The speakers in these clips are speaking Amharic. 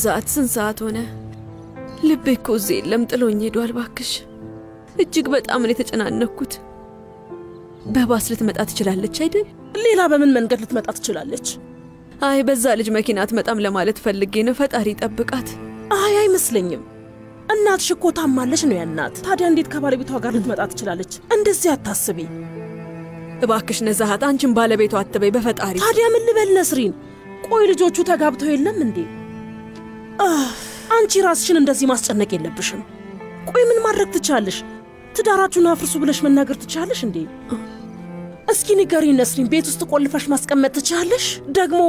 ዛት ስንት ሆነ ልቤ እኮ እዚህ የለም ጥሎኝ ሄዷል ባክሽ እጅግ በጣም ነው የተጨናነኩት በባስ ልትመጣ ትችላለች አይደል ሌላ በምን መንገድ ልትመጣ ትችላለች አይ በዛ ልጅ መኪና አትመጣም ለማለት ፈልጌ ነው ፈጣሪ ይጠብቃት አይ አይመስለኝም እናትሽ እኮ ታማለች ነው ያናት ታዲያ እንዴት ከባለቤቷ ጋር ልትመጣ ትችላለች እንደዚህ አታስቢ እባክሽ ነዛሃት አንቺን ባለቤቷ አትበይ በፈጣሪ ታዲያ ምን ልበል ነስሪን ቆይ ልጆቹ ተጋብተው የለም እንዴ አንቺ ራስሽን እንደዚህ ማስጨነቅ የለብሽም ቆይ ምን ማድረግ ትቻለሽ ትዳራችሁን አፍርሱ ብለሽ መናገር ትቻለሽ እንዴ እስኪ ንገሪኝ ነስሪን ቤት ውስጥ ቆልፈሽ ማስቀመጥ ትቻለሽ ደግሞ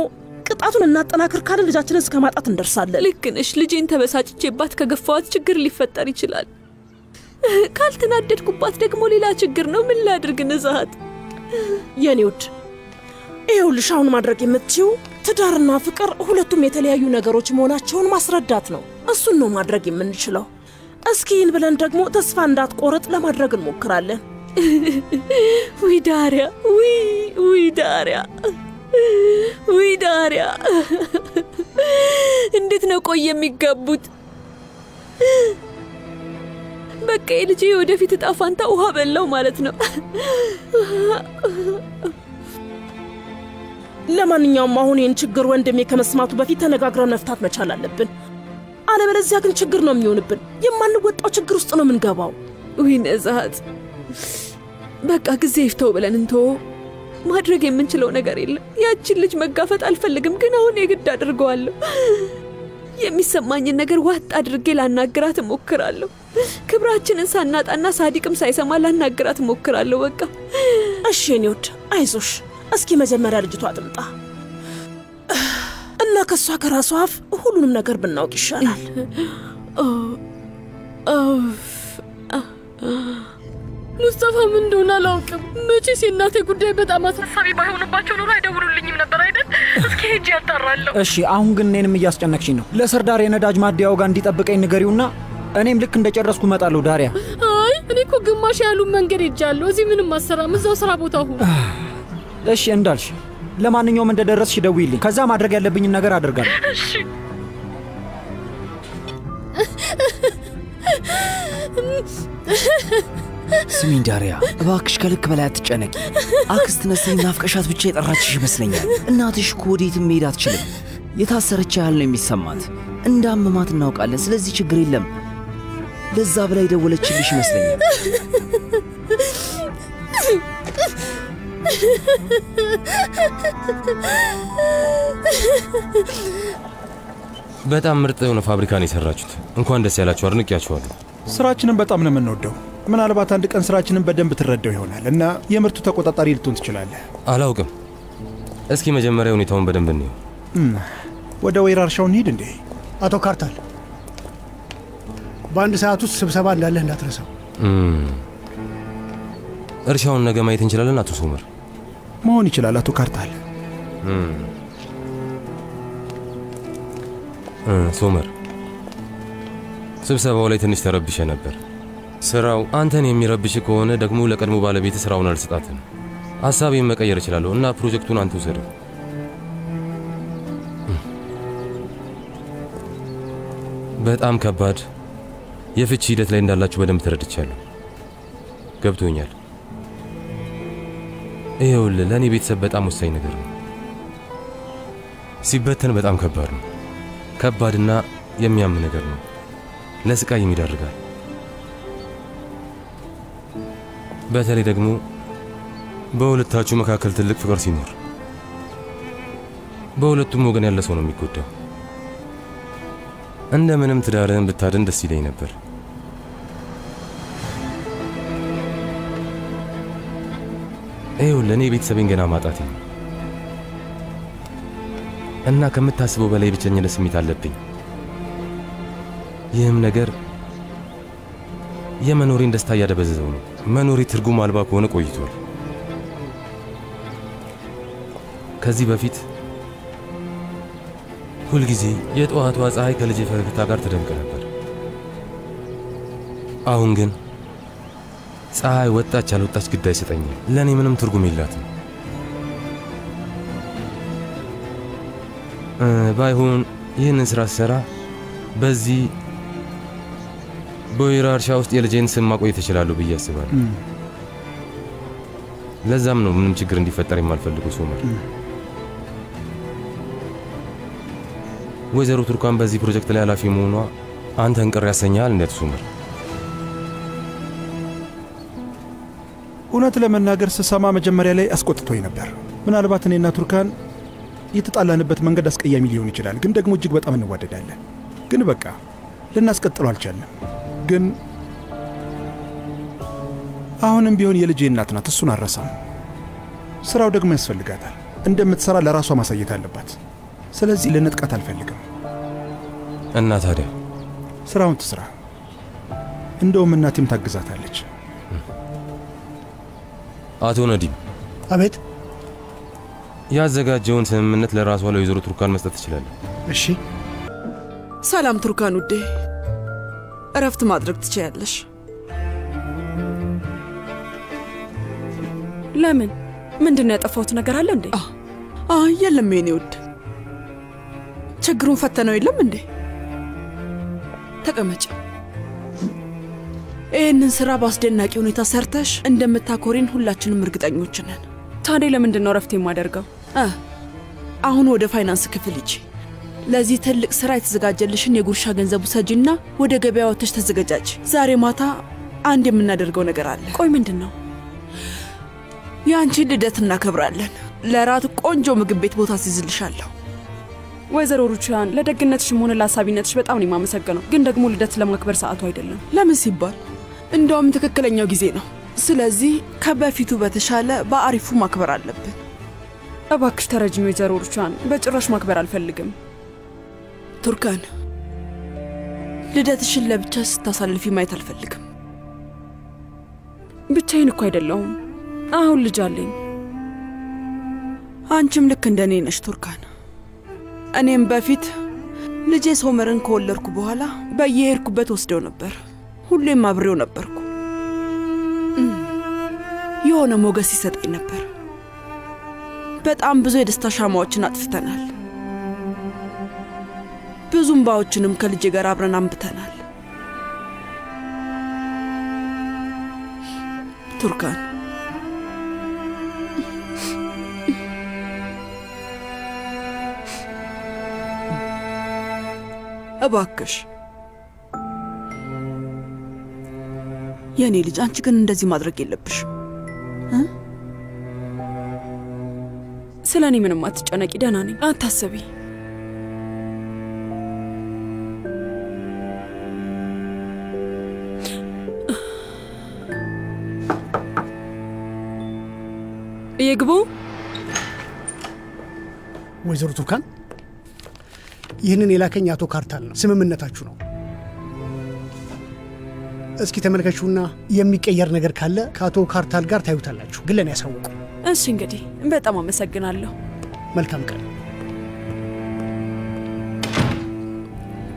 ቅጣቱን እናጠናክር ካለ ልጃችንን እስከማጣት እንደርሳለን ልክ ነሽ ልጄን ተበሳጭቼባት ከገፋዋት ችግር ሊፈጠር ይችላል ካልተናደድኩባት ደግሞ ሌላ ችግር ነው ምን ላድርግ ነዛሃት የኔ ውድ ይኸውልሽ አሁን ማድረግ የምትችይው ትዳርና ፍቅር ሁለቱም የተለያዩ ነገሮች መሆናቸውን ማስረዳት ነው እሱን ነው ማድረግ የምንችለው እስኪን ብለን ደግሞ ተስፋ እንዳትቆርጥ ለማድረግ እንሞክራለን ዳሪያ ዳሪያ እንዴት ነው ቆይ የሚጋቡት በቃ ልጄ ወደፊት ጣፋንታ ውሃ በላው ማለት ነው ለማንኛውም አሁን ይህን ችግር ወንድሜ ከመስማቱ በፊት ተነጋግረን መፍታት መቻል አለብን አለበለዚያ ግን ችግር ነው የሚሆንብን የማንወጣው ችግር ውስጥ ነው የምንገባው ነዛሃት በቃ ጊዜ ይፍተው ብለን እንቶ ማድረግ የምንችለው ነገር የለም ያቺን ልጅ መጋፈጥ አልፈልግም ግን አሁን የግድ አድርገዋለሁ የሚሰማኝን ነገር ዋጥ አድርጌ ላናግራት እሞክራለሁ ክብራችንን ሳናጣና ሳዲቅም ሳይሰማ ላናግራት እሞክራለሁ በቃ እሺ የኔ ውድ አይዞሽ እስኪ መጀመሪያ ልጅቷ አጥምጣ እና ከሷ ከራሷ አፍ ሁሉንም ነገር ብናውቅ ይሻላል ሙስጠፋ ምን እንደሆነ አላውቅም መቼስ የእናቴ ጉዳይ በጣም አሳሳቢ ባይሆንባቸው ኖሮ አይደውሉልኝም ነበር አይደል እስኪ ሄጄ ያጣራለሁ እሺ አሁን ግን እኔንም እያስጨነቅሽኝ ነው ለሰርዳር የነዳጅ ማደያው ጋር እንዲጠብቀኝ ንገሪውና እኔም ልክ እንደጨረስኩ እመጣለሁ ዳሪያ አይ እኔ እኮ ግማሽ ያሉ መንገድ ሄጃለሁ እዚህ ምንም አሰራም እዛው ስራ ቦታ ሁሉ እሺ እንዳልሽ ለማንኛውም እንደደረስሽ ደውይልኝ ከዛ ማድረግ ያለብኝ ነገር አደርጋለሁ እሺ ስሚኝ ዳሪያ እባክሽ ከልክ በላይ አትጨነቂ አክስት ነስሪን ናፍቀሻት ብቻ የጠራችሽ ይመስለኛል እናትሽ እኮ ወዴትም መሄድ አትችልም የታሰረች ያህል ነው የሚሰማት እንዳመማት እናውቃለን ስለዚህ ችግር የለም ለዛ በላይ ደወለችልሽ ይመስለኛል በጣም ምርጥ የሆነ ፋብሪካ ነው የሰራችሁት እንኳን ደስ ያላችሁ አድንቄያችኋለሁ ስራችንን በጣም ነው የምንወደው ምናልባት አንድ ቀን ስራችንን በደንብ ትረዳው ይሆናል እና የምርቱ ተቆጣጣሪ ልትሆን ትችላለህ አላውቅም እስኪ መጀመሪያ ሁኔታውን በደንብ እንየው ወደ ወይራ እርሻው እንሂድ እንዴ አቶ ካርታል በአንድ ሰዓት ውስጥ ስብሰባ እንዳለህ እንዳትረሳው እርሻውን ነገ ማየት እንችላለን አቶ ሶመር መሆን ይችላል አቶ ካርታል ሶመር ስብሰባው ላይ ትንሽ ተረብሼ ነበር ስራው አንተን የሚረብሽ ከሆነ ደግሞ ለቀድሞ ባለቤት ስራውን አልሰጣትም ሐሳቤን መቀየር እችላለሁ እና ፕሮጀክቱን አንተ ወሰደው በጣም ከባድ የፍቺ ሂደት ላይ እንዳላችሁ በደንብ ተረድቻለሁ ገብቶኛል ይኸውልህ ለእኔ ቤተሰብ በጣም ወሳኝ ነገር ነው ሲበተን በጣም ከባድ ነው ከባድና የሚያም ነገር ነው ለስቃይ ይዳርጋል በተለይ ደግሞ በሁለታችሁ መካከል ትልቅ ፍቅር ሲኖር በሁለቱም ወገን ያለ ሰው ነው የሚጎዳው እንደምንም ትዳርህን ብታድን ደስ ይለኝ ነበር ለእኔ ቤተሰቤን ገና ማጣቴ ነው እና ከምታስበው በላይ ብቸኝነት ስሜት አለብኝ። ይህም ነገር የመኖሬን ደስታ እያደበዘዘው ነው። መኖሬ ትርጉም አልባ ከሆነ ቆይቷል። ከዚህ በፊት ሁልጊዜ የጠዋቷ ፀሐይ ከልጄ ፈገግታ ጋር ተደምቀ ነበር። አሁን ግን ፀሐይ ወጣች አልወጣች ግድ አይሰጠኝም። ለእኔ ምንም ትርጉም የላትም። ባይሆን ይህንን ሥራ ስሰራ በዚህ በወይራ እርሻ ውስጥ የልጄን ስም ማቆየት እችላለሁ ብዬ አስባለሁ። ለዛም ነው ምንም ችግር እንዲፈጠር የማልፈልገው ሶመር። ወይዘሮ ቱርካን በዚህ ፕሮጀክት ላይ ኃላፊ መሆኗ አንተን ቅር ያሰኛል እንዴት ሶመር? እውነት ለመናገር ስሰማ መጀመሪያ ላይ አስቆጥቶኝ ነበር። ምናልባት እኔና ቱርካን የተጣላንበት መንገድ አስቀያሚ ሊሆን ይችላል፣ ግን ደግሞ እጅግ በጣም እንዋደዳለን። ግን በቃ ልናስቀጥለው አልቻልንም። ግን አሁንም ቢሆን የልጄ እናት ናት፣ እሱን አረሳም። ስራው ደግሞ ያስፈልጋታል። እንደምትሰራ ለራሷ ማሳየት አለባት። ስለዚህ ልንጥቃት አልፈልግም። እና ታዲያ ስራውን ትስራ። እንደውም እናቴም ታግዛታለች። አቶ ነዲም። አቤት። ያዘጋጀውን ስምምነት ለራሷ ለወይዘሮ ቱርካን መስጠት ትችላለህ? እሺ። ሰላም ቱርካን ውዴ፣ እረፍት ማድረግ ትችያለሽ። ለምን? ምንድነው ያጠፋሁት ነገር አለ እንዴ? የለም የኔ ውድ። ችግሩን ፈተነው የለም እንዴ? ተቀመጭ። ይህንን ስራ በአስደናቂ ሁኔታ ሰርተሽ እንደምታኮሪን ሁላችንም እርግጠኞች ነን። ታዲያ ለምንድን ነው እረፍት የማደርገው? አሁን ወደ ፋይናንስ ክፍል ሂጂ። ለዚህ ትልቅ ስራ የተዘጋጀልሽን የጉርሻ ገንዘቡ ሰጂና ወደ ገበያ ወጥተሽ ተዘጋጃጅ። ዛሬ ማታ አንድ የምናደርገው ነገር አለ። ቆይ ምንድን ነው? የአንቺን ልደት እናከብራለን። ለራት ቆንጆ ምግብ ቤት ቦታ አስይዝልሻለሁ። ወይዘሮ ሩቺያን፣ ለደግነትሽም ሆነ ለአሳቢነትሽ በጣም ነው የማመሰግነው። ግን ደግሞ ልደት ለማክበር ሰዓቱ አይደለም። ለምን ሲባል እንደውም ትክክለኛው ጊዜ ነው። ስለዚህ ከበፊቱ በተሻለ በአሪፉ ማክበር አለብን። እባክሽ ተረጅኝ ወይዘሮ ሩቺያን፣ በጭራሽ ማክበር አልፈልግም። ቱርካን፣ ልደትሽን ለብቻ ስታሳልፊ ማየት አልፈልግም። ብቻዬን እኮ አይደለሁም፣ አሁን ልጅ አለኝ። አንቺም ልክ እንደኔ ነሽ ቱርካን። እኔም በፊት ልጄ ሶመርን ከወለድኩ በኋላ በየሄድኩበት ወስደው ነበር። ሁሌም አብሬው ነበርኩ። የሆነ ሞገስ ይሰጠኝ ነበር። በጣም ብዙ የደስታ ሻማዎችን አጥፍተናል። ብዙ እንባዎችንም ከልጄ ጋር አብረን አንብተናል። ቱርካን፣ እባክሽ የኔ ልጅ፣ አንቺ ግን እንደዚህ ማድረግ የለብሽም። ስለኔ ምንም አትጨነቂ፣ ደህና ነኝ፣ አታስቢ። ይግቡ። ወይዘሮ ቱርካን፣ ይህንን የላከኝ አቶ ካርታል ነው። ስምምነታችሁ ነው። እስኪ ተመልከቹና የሚቀየር ነገር ካለ ከአቶ ካርታል ጋር ታዩታላችሁ። ግን ለኔ ያሳውቁ። እሺ፣ እንግዲህ በጣም አመሰግናለሁ። መልካም ቀን።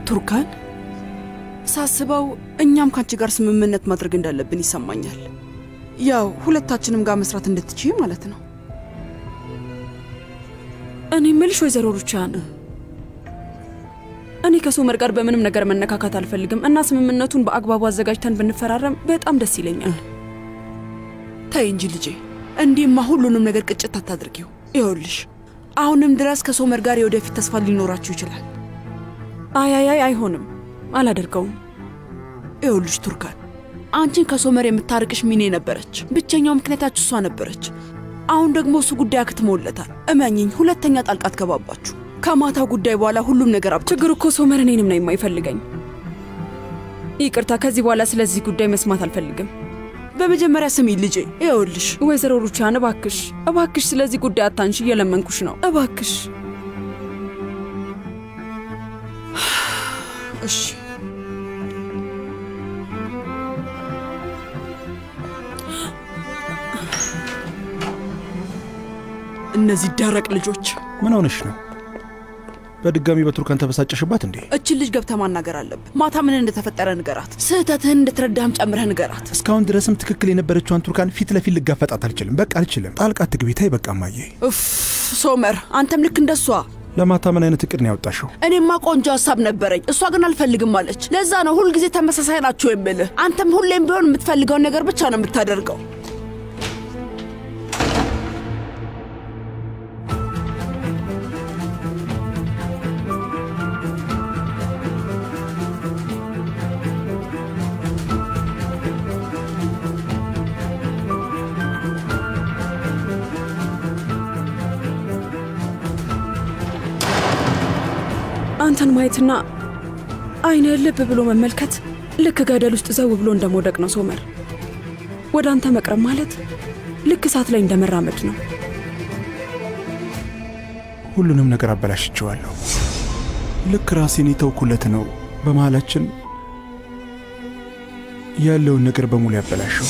ቱርካን፣ ሳስበው እኛም ካንቺ ጋር ስምምነት ማድረግ እንዳለብን ይሰማኛል። ያው ሁለታችንም ጋር መስራት እንድትችይ ማለት ነው። እኔ ምልሽ ወይዘሮ ሩቺያን፣ እኔ ከሶመር ጋር በምንም ነገር መነካካት አልፈልግም እና ስምምነቱን በአግባቡ አዘጋጅተን ብንፈራረም በጣም ደስ ይለኛል። ተይ እንጂ ልጄ፣ እንዲህማ ሁሉንም ነገር ቅጭት አታድርጊው። ይኸውልሽ አሁንም ድረስ ከሶመር ጋር የወደፊት ተስፋ ሊኖራችሁ ይችላል። አይ አይሆንም፣ አላደርገውም። ይኸውልሽ ቱርካን፣ አንቺን ከሶመር የምታርቅሽ ሚኔ ነበረች። ብቸኛው ምክንያታችሁ እሷ ነበረች። አሁን ደግሞ እሱ ጉዳይ አክትሞለታል። እመኚኝ፣ ሁለተኛ ጣልቃ አትገባባችሁ። ከማታው ጉዳይ በኋላ ሁሉም ነገር አብቅቷል። ችግሩ እኮ ሶመር እኔንም ነው የማይፈልገኝ። ይቅርታ፣ ከዚህ በኋላ ስለዚህ ጉዳይ መስማት አልፈልግም። በመጀመሪያ ስሚ ልጄ፣ ይኸውልሽ ወይዘሮ ሩቻን እባክሽ ስለዚህ ጉዳይ አታንሺ፣ እየለመንኩሽ ነው እባክሽ። እሺ እነዚህ ደረቅ ልጆች። ምን ሆነሽ ነው? በድጋሚ በቱርካን ተበሳጨሽባት እንዴ? እችን ልጅ ገብተህ ማናገር አለብህ። ማታ ምን እንደተፈጠረ ንገራት። ስህተትህን እንድትረዳም ጨምረህ ንገራት። እስካሁን ድረስም ትክክል የነበረችዋን ቱርካን ፊት ለፊት ልጋፈጣት አልችልም። በቃ አልችልም። ጣልቃ ትግቢ። ተይ በቃ እማዬ። ኡፍ ሶመር፣ አንተም ልክ እንደሷ። ለማታ ምን አይነት እቅድ ነው ያወጣሽው? እኔማ ቆንጆ ሀሳብ ነበረኝ፣ እሷ ግን አልፈልግም አለች። ለዛ ነው ሁልጊዜ ተመሳሳይ ናቸው የምልህ። አንተም ሁሌም ቢሆን የምትፈልገውን ነገር ብቻ ነው የምታደርገው። አንተን ማየትና አይነ ልብ ብሎ መመልከት ልክ ገደል ውስጥ ዘው ብሎ እንደመውደቅ ነው ሶመር። ወደ አንተ መቅረብ ማለት ልክ እሳት ላይ እንደመራመድ ነው። ሁሉንም ነገር አበላሽቼዋለሁ። ልክ ራሴን የተውኩለት ነው በመሃላችን ያለውን ነገር በሙሉ ያበላሸው።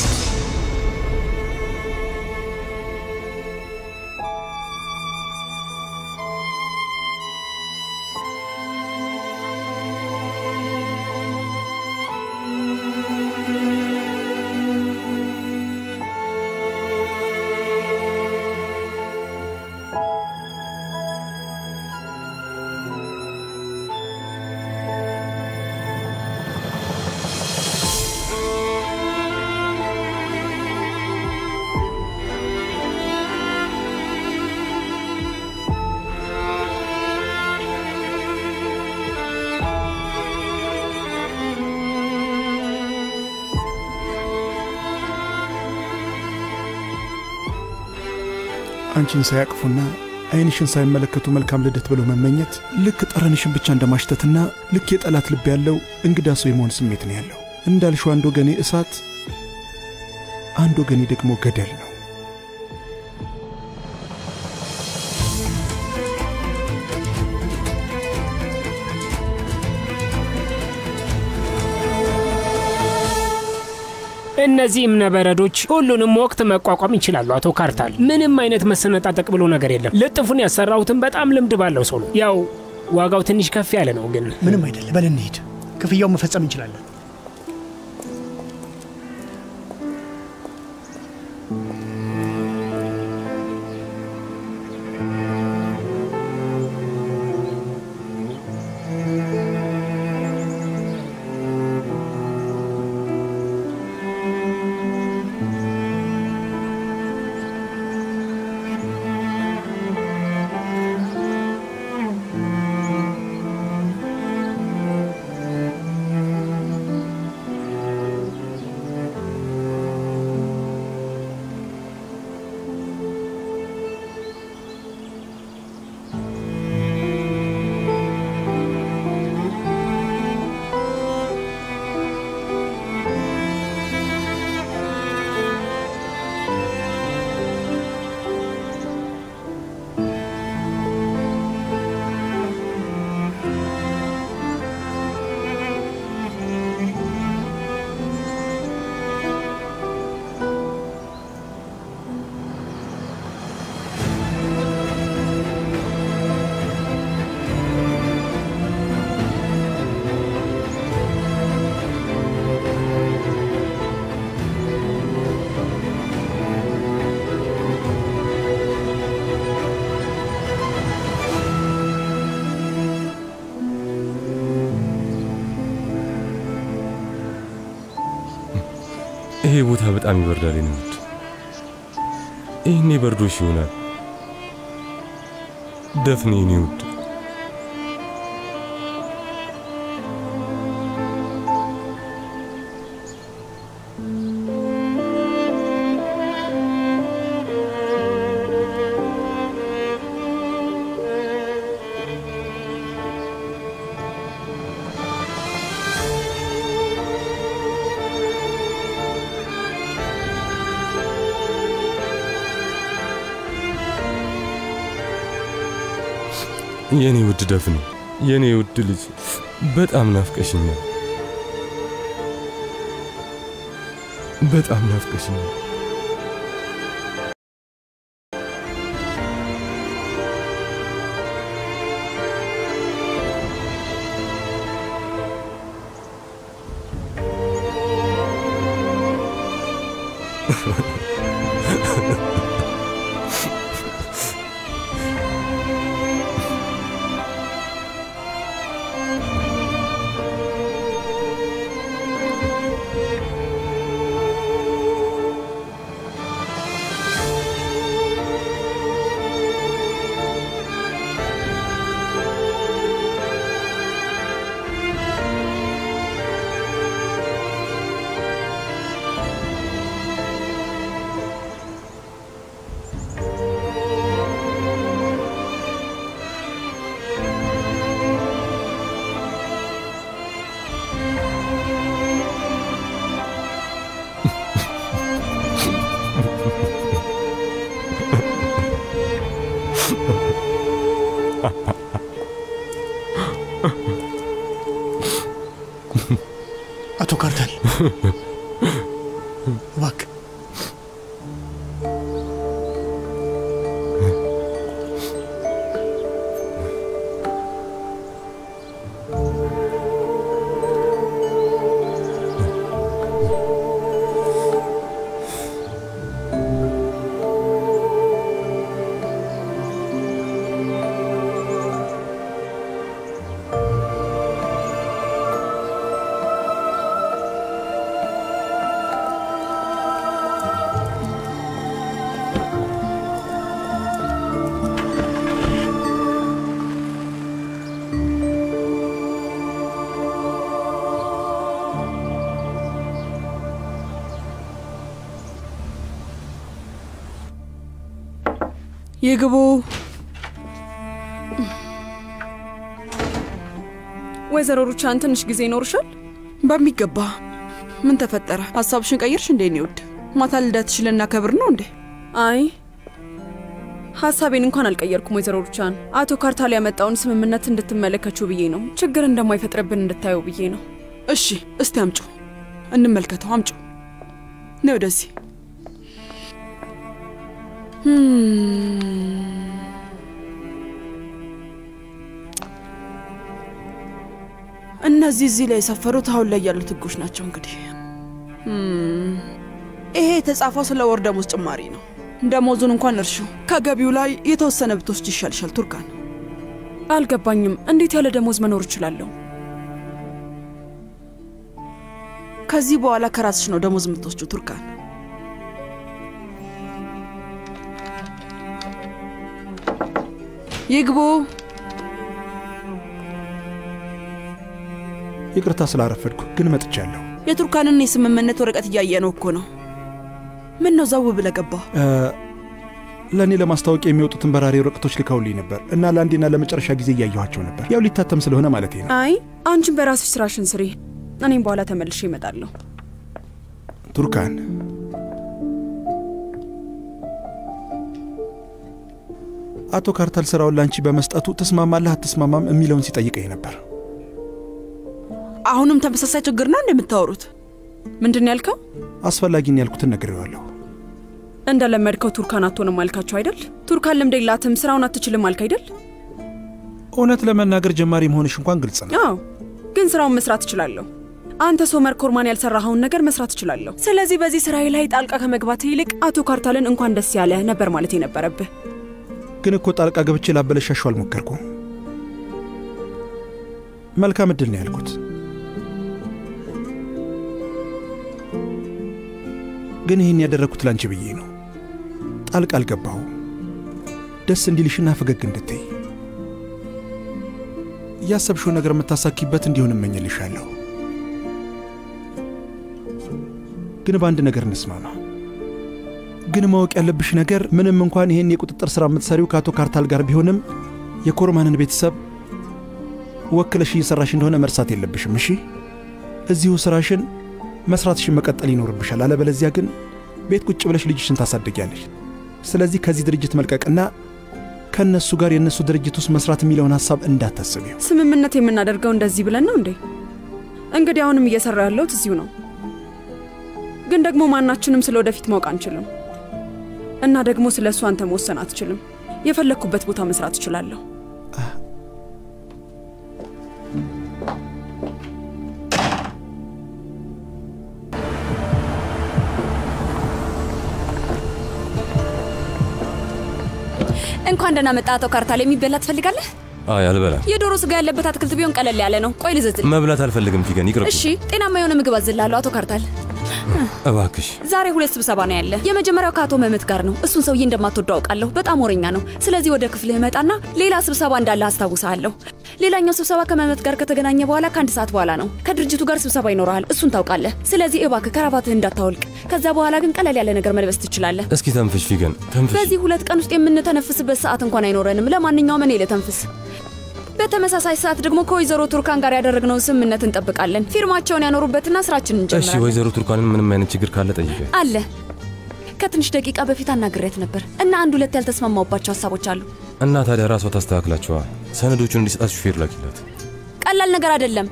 አንቺን ሳያቅፉና አይንሽን ሳይመለከቱ መልካም ልደት ብሎ መመኘት ልክ ጠረንሽን ብቻ እንደማሽተትና ልክ የጠላት ልብ ያለው እንግዳ ሰው የመሆን ስሜት ነው ያለው። እንዳልሽው አንድ ወገኔ እሳት፣ አንድ ወገኔ ደግሞ ገደል ነው። እነዚህ እምነበረዶች ሁሉንም ወቅት መቋቋም ይችላሉ አቶ ካርታል። ምንም አይነት መሰነጣጠቅ ብሎ ነገር የለም። ልጥፉን ያሰራሁትን በጣም ልምድ ባለው ሰው ነው። ያው ዋጋው ትንሽ ከፍ ያለ ነው ግን ምንም አይደለም። በል እንሂድ፣ ክፍያው መፈጸም እንችላለን። ይሄ ቦታ በጣም ይበርዳል ነው። ይሄኔ በርዶሽ ይሆናል። ደፍኔ ነው ውድ። የኔ ውድ ደፍኔ፣ የኔ ውድ ልጅ በጣም ናፍቀሽኛል። በጣም ናፍቀሽኛል። አቶ ካርታል እባክህ ይግቡ። ወይዘሮ ሩቻን ትንሽ ጊዜ ይኖርሻል? በሚገባ። ምን ተፈጠረ? ሐሳብሽን ቀይርሽ እንዴ? ነው ውድ ማታ ልደትሽን ልናከብር ነው እንዴ? አይ ሐሳቤን እንኳን አልቀየርኩም ወይዘሮ ሩቻን። አቶ ካርታል ያመጣውን ስምምነት እንድትመለከቹ ብዬ ነው። ችግር እንደማይፈጥርብን እንድታዩ ብዬ ነው። እሺ እስቲ አምጩ እንመልከተው። አምጩ ነው ወደዚህ። እነዚህ እዚህ ላይ የሰፈሩት አሁን ላይ ያሉት ህጎች ናቸው። እንግዲህ ይሄ የተጻፈው ስለ ወር ደሞዝ ጭማሪ ነው። ደሞዙን እንኳን እርሹ፣ ከገቢው ላይ የተወሰነ ብትወስድ ይሻልሻል ቱርካን። አልገባኝም። እንዴት ያለ ደሞዝ መኖር እችላለሁ? ከዚህ በኋላ ከራስሽ ነው ደሞዝ የምትወስጂው ቱርካን። ይግቡ። ይቅርታ ስላረፈድኩ ግን መጥቻለሁ። የቱርካንን የስምምነት ወረቀት እያየ ነው እኮ ነው። ምን ነው ዘው ብለህ ገባህ? ለእኔ ለማስታወቂያ የሚወጡትን በራሪ ወረቀቶች ልከውልኝ ነበር እና ለአንዴና ለመጨረሻ ጊዜ እያየኋቸው ነበር። ያው ሊታተም ስለሆነ ማለቴ ነው። አይ አንቺን በራስሽ ስራሽን ስሪ፣ እኔም በኋላ ተመልሼ እመጣለሁ። ቱርካን አቶ ካርታል ስራውን ላንቺ በመስጠቱ ተስማማለህ አትስማማም የሚለውን ሲጠይቀኝ ነበር። አሁንም ተመሳሳይ ችግር ነው እንደምታወሩት? ምንድን ያልከው? አስፈላጊን ያልኩትን ነግሬዋለሁ። እንደለመድከው ቱርካን አትሆንም አልካቸው አይደል? ቱርካን ልምድ የላትም ስራውን አትችልም አልክ አይደል? እውነት ለመናገር ጀማሪ መሆንሽ እንኳን ግልጽ ነው። አዎ ግን ስራውን መስራት እችላለሁ። አንተ ሶመር ኮርማን ያልሰራኸውን ነገር መስራት እችላለሁ። ስለዚህ በዚህ ስራዬ ላይ ጣልቃ ከመግባት ይልቅ አቶ ካርታልን እንኳን ደስ ያለ ነበር ማለት የነበረብህ። ግን እኮ ጣልቃ ገብቼ ላበለሻሸው አልሞከርኩም። መልካም እድል ነው ያልኩት። ግን ይህን ያደረኩት ላንቺ ብዬ ነው። ጣልቃ አልገባሁ። ደስ እንዲልሽና ፈገግ እንድትይ ያሰብሽው ነገር የምታሳኪበት እንዲሆን እመኝልሻለሁ። ግን በአንድ ነገር እንስማማ። ግን ማወቅ ያለብሽ ነገር ምንም እንኳን ይሄን የቁጥጥር ሥራ የምትሰሪው ከአቶ ካርታል ጋር ቢሆንም የኮርማንን ቤተሰብ ወክለሽ እየሰራሽ እንደሆነ መርሳት የለብሽም። እሺ እዚሁ ስራሽን መስራትሽን መቀጠል ይኖርብሻል። አለበለዚያ ግን ቤት ቁጭ ብለሽ ልጅሽን ታሳድጊያለሽ። ስለዚህ ከዚህ ድርጅት መልቀቅና ከነሱ ጋር የነሱ ድርጅት ውስጥ መስራት የሚለውን ሐሳብ እንዳታስቢው። ስምምነት የምናደርገው እንደዚህ ብለን ነው እንዴ? እንግዲህ አሁንም እየሰራ ያለሁት እዚሁ ነው። ግን ደግሞ ማናችንም ስለወደፊት ማወቅ አንችልም። እና ደግሞ ስለሱ አንተ መወሰን አትችልም። የፈለኩበት ቦታ መስራት እችላለሁ። እንኳን ደህና መጣህ አቶ ካርታል። የሚበላ ትፈልጋለህ? አይ አልበላም። የዶሮ ስጋ ያለበት አትክልት ቢሆን ቀለል ያለ ነው። ቆይ ልዘዝል። መብላት አልፈልግም ፊገን፣ ይቅርብ። እሺ ጤናማ የሆነ ምግብ አዝላለሁ አቶ ካርታል። እባክሽ። ዛሬ 2 ስብሰባ ነው ያለ። የመጀመሪያው ከአቶ መህመት ጋር ነው። እሱን ሰውዬ እንደማትወደው አውቃለሁ። በጣም ወሬኛ ነው። ስለዚህ ወደ ክፍልህ መጣና ሌላ ስብሰባ እንዳለ አስታውሳለሁ። ሌላኛው ስብሰባ ከመህመት ጋር ከተገናኘ በኋላ ከ1 ሰዓት በኋላ ነው። ከድርጅቱ ጋር ስብሰባ ይኖራል። እሱን ታውቃለህ። ስለዚህ እባክህ ከራባትህ እንዳታወልቅ። ከዛ በኋላ ግን ቀለል ያለ ነገር መልበስ ትችላለህ። እስኪ ተንፍሽ ፊገን፣ ተንፍሽ። በዚህ 2 ቀን ውስጥ የምንተነፍስበት ሰዓት እንኳን አይኖረንም። ለማንኛውም እኔ ልተንፍስ። በተመሳሳይ ሰዓት ደግሞ ከወይዘሮ ቱርካን ጋር ያደረግነው ስምምነት እንጠብቃለን። ፊርማቸውን ያኖሩበትና ስራችንን እንጀምራለን። እሺ ወይዘሮ ቱርካንን ምንም አይነት ችግር ካለ ጠይቀ አለ። ከትንሽ ደቂቃ በፊት አናግሬያት ነበር እና 1-2 ያልተስማማውባቸው ሀሳቦች አሉ። እና ታዲያ ራሷ ታስተካክላቸዋ። ሰነዶቹን እንዲሰጣት ሹፌር ላኪላት። ቀላል ነገር አይደለም።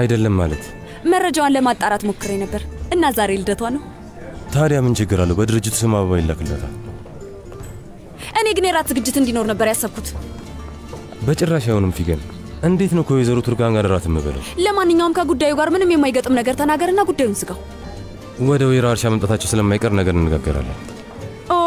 አይደለም ማለት መረጃዋን ለማጣራት ሞክሬ ነበር እና ዛሬ ልደቷ ነው። ታዲያ ምን ችግር አለው? በድርጅቱ ስም አበባ ይላክላታል። እኔ ግን የራት ዝግጅት እንዲኖር ነበር ያሰብኩት። በጭራሽ አይሆንም ፊገን። እንዴት ነው ከወይዘሮ ቱርካን ጋር ራት የምበለው? ለማንኛውም ከጉዳዩ ጋር ምንም የማይገጥም ነገር ተናገርና ጉዳዩን ዝጋው። ወደ ወይራ እርሻ መምጣታቸው ስለማይቀር ነገር እንነጋገራለን። ኦ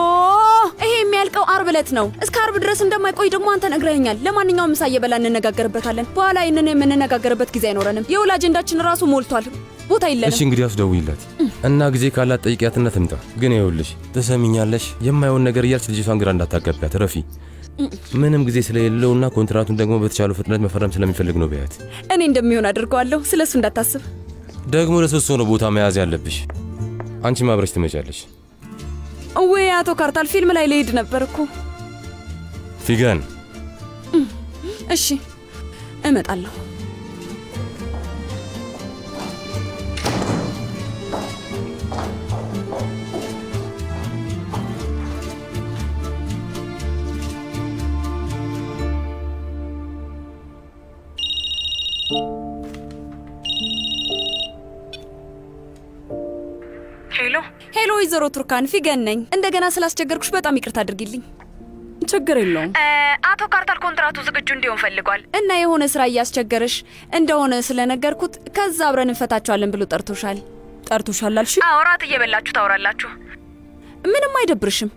ይሄ የሚያልቀው አርብ ዕለት ነው። እስከ አርብ ድረስ እንደማይቆይ ደግሞ አንተ ነግረኸኛል። ለማንኛውም ምሳ እየበላን እንነጋገርበታለን። በኋላ ይህንን የምንነጋገርበት ጊዜ አይኖረንም። የውል አጀንዳችን ራሱ ሞልቷል። ቦታ የለንም። እሺ እንግዲህ አስደውይላት እና ጊዜ ካላት ጠይቂያትና ትምጣ። ግን ይኸውልሽ ትሰሚኛለሽ፣ የማይሆን ነገር እያልሽ ልጅቷን ግራ እንዳታጋቢያት ረፊ። ምንም ጊዜ ስለሌለውና ኮንትራቱን ደግሞ በተቻለው ፍጥነት መፈረም ስለሚፈልግ ነው በያት። እኔ እንደሚሆን አድርገዋለሁ። ስለሱ እንዳታስብ። ደግሞ ለሶስት ነው ቦታ መያዝ ያለብሽ። አንቺ ማብረሽ ትመጫለሽ። ወይ አቶ ካርታል ፊልም ላይ ልሄድ ነበር እኮ። ፊገን እሺ እመጣለሁ። ሄሎ ወይዘሮ ቱርካን፣ ፊገን ነኝ። እንደገና ስላስቸገርኩሽ በጣም ይቅርታ አድርጊልኝ። ችግር የለውም። አቶ ካርታል ኮንትራቱ ዝግጁ እንዲሆን ፈልጓል እና የሆነ ስራ እያስቸገረሽ እንደሆነ ስለነገርኩት ከዛ አብረን እንፈታቸዋለን ብሎ ጠርቶሻል። ጠርቶሻል አልሽ? አዎ፣ እራት እየበላችሁ ታወራላችሁ። ምንም አይደብርሽም?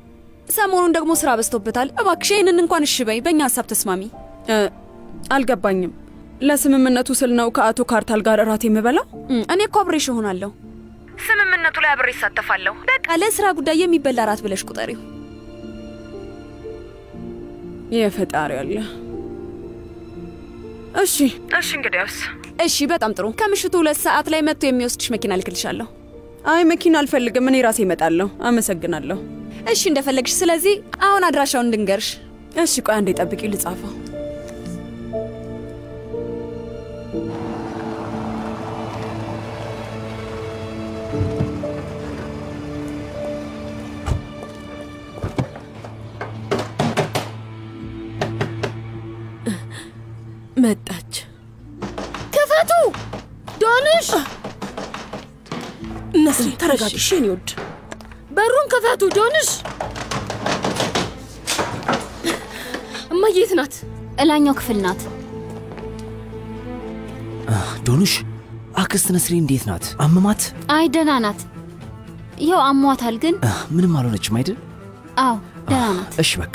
ሰሞኑን ደግሞ ስራ በዝቶበታል። እባክሽ ይህንን እንኳን እሺ በይ። በእኛ ሀሳብ ተስማሚ። አልገባኝም። ለስምምነቱ ስል ነው ከአቶ ካርታል ጋር እራት የምበላው? እኔ እኮ አብሬሽ እሆናለሁ። ስምምነቱ ላይ አብሬ እሳተፋለሁ። በቃ ለስራ ጉዳይ የሚበላ እራት ብለሽ ቁጠሪው። የፈጣሪ አለ። እሺ እንግዲያውስ እሺ፣ በጣም ጥሩ። ከምሽቱ 2 ሰዓት ላይ መጥቶ የሚወስድሽ መኪና ልክልሻለሁ። አይ መኪና አልፈልግም፣ እኔ ራሴ እመጣለሁ። አመሰግናለሁ። እሺ እንደፈለግሽ። ስለዚህ አሁን አድራሻውን እንድንገርሽ። እሺ ቆይ አንዴ ጠብቂው ልጻፈው። መጣች። ክፈቱ! ዶንሽ! ነስሪ ተረጋጊ። እሺ እኔ ወድ በሩን ክፈቱ! ዶንሽ! እማዬ የት ናት? እላኛው ክፍል ናት። ዶንሽ፣ አክስት ነስሪ እንዴት ናት? አመማት? አይ ደህና ናት። ይኸው አሟታል ግን ምንም አልሆነችም አይደል? አዎ ደህና ናት። እሺ በቃ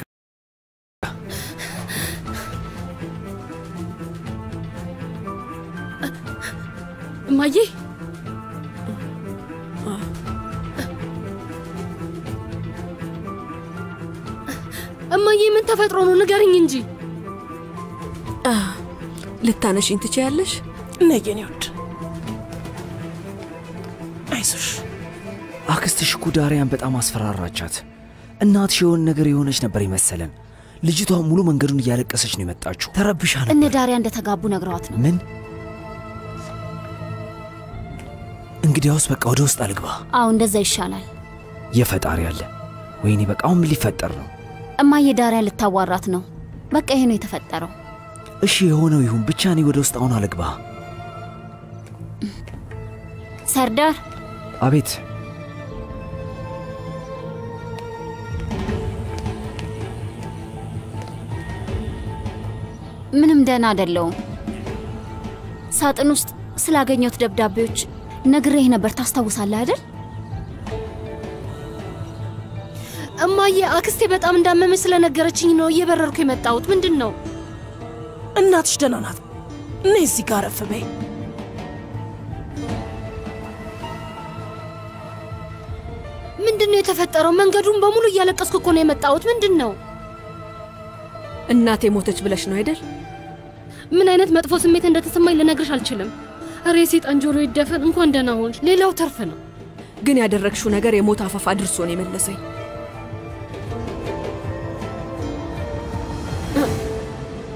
እማዬ እማዬ ምን ተፈጥሮ ነው? ንገሪኝ እንጂ። ልታነሽኝ ትችያለሽ? ነይ የኔ ወድ። አይዞሽ። አክስትሽ እኮ ዳሪያን በጣም አስፈራራቻት። እናትሽ የሆነ ነገር የሆነች ነበር ይመሰለን። ልጅቷ ሙሉ መንገዱን እያለቀሰች ነው የመጣችው። ተረብሻ ነበር። እነ ዳሪያ እንደተጋቡ ነግረዋት ነው። ምን? እንግዲያውስ በቃ ወደ ውስጥ አልግባ። አዎ እንደዛ ይሻላል። የፈጣሪ አለ። ወይኔ በቃ አሁን ምን ሊፈጠር ነው? እማዬ ዳሪያ ልታዋራት ነው። በቃ ይሄ ነው የተፈጠረው። እሺ የሆነው ይሁን፣ ብቻ እኔ ወደ ውስጥ አሁን አልግባ። ሰርዳር። አቤት። ምንም ደህና አይደለሁም። ሳጥን ውስጥ ስላገኘሁት ደብዳቤዎች ነግሬህ ነበር፣ ታስታውሳለህ አይደል? እማዬ አክስቴ በጣም እንዳመመች ስለነገረችኝ ነው እየበረርኩ የመጣሁት። ምንድን ነው? እናትሽ ደህና ናት። ነይ እዚህ ጋር አረፍ በይ። ምንድን ነው የተፈጠረው? መንገዱን በሙሉ እያለቀስኩ እኮ ነው የመጣሁት። ምንድን ነው? እናቴ ሞተች ብለሽ ነው አይደል? ምን አይነት መጥፎ ስሜት እንደተሰማኝ ልነግርሽ አልችልም። ኧረ የሴጣን ጆሮ ይደፈን። እንኳን ደህና ሆንሽ። ሌላው ተርፍ ነው። ግን ያደረግሽው ነገር የሞት አፋፍ አድርሶ ነው የመለሰኝ።